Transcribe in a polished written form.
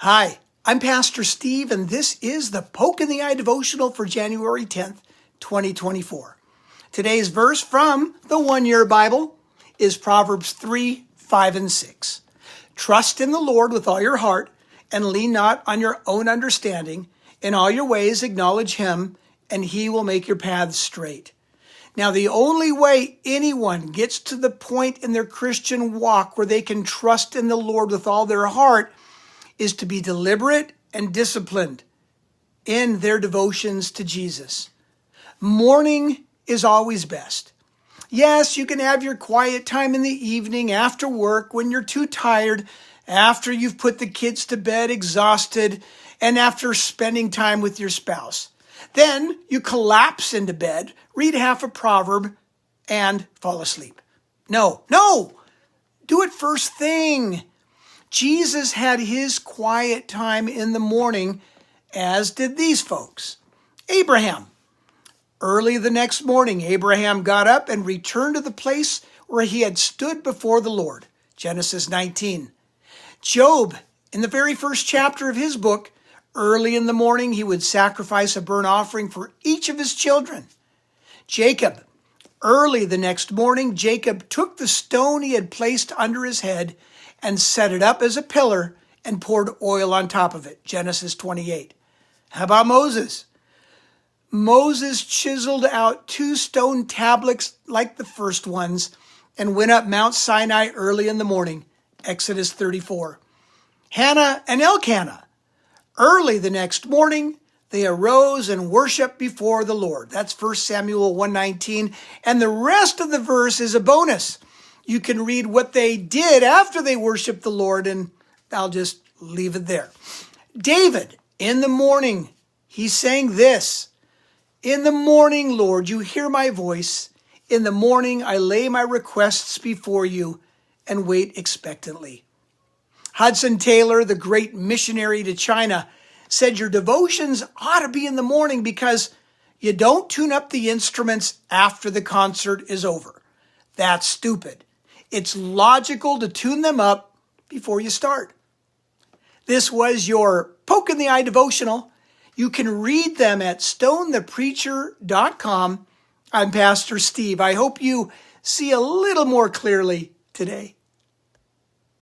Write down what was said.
Hi, I'm Pastor Steve, and this is the Poke in the Eye Devotional for January 10th, 2024. Today's verse from the One-Year Bible is Proverbs 3, 5, and 6. Trust in the Lord with all your heart, and lean not on your own understanding. In all your ways acknowledge Him, and He will make your paths straight. Now, the only way anyone gets to the point in their Christian walk where they can trust in the Lord with all their heart is to be deliberate and disciplined in their devotions to Jesus. Morning is always best. Yes, you can have your quiet time in the evening after work when you're too tired, after you've put the kids to bed exhausted, and after spending time with your spouse. Then you collapse into bed, read half a proverb, and fall asleep. No, do it first thing. Jesus had his quiet time in the morning, as did these folks. Abraham. Early the next morning, Abraham got up and returned to the place where he had stood before the Lord. Genesis 19. Job, in the very first chapter of his book, early in the morning, he would sacrifice a burnt offering for each of his children. Jacob. Early the next morning, Jacob took the stone he had placed under his head and set it up as a pillar and poured oil on top of it. Genesis 28. How about Moses? Moses chiseled out 2 stone tablets like the first ones and went up Mount Sinai early in the morning. Exodus 34. Hannah and Elkanah. Early the next morning, they arose and worshiped before the Lord. That's 1 Samuel 1:19. And the rest of the verse is a bonus. You can read what they did after they worshiped the Lord, and I'll just leave it there. David, in the morning, he sang this. In the morning, Lord, you hear my voice. In the morning, I lay my requests before you and wait expectantly. Hudson Taylor, the great missionary to China, said your devotions ought to be in the morning because you don't tune up the instruments after the concert is over. That's stupid. It's logical to tune them up before you start. This was your Poke in the Eye devotional. You can read them at stonethepreacher.com. I'm Pastor Steve. I hope you see a little more clearly today.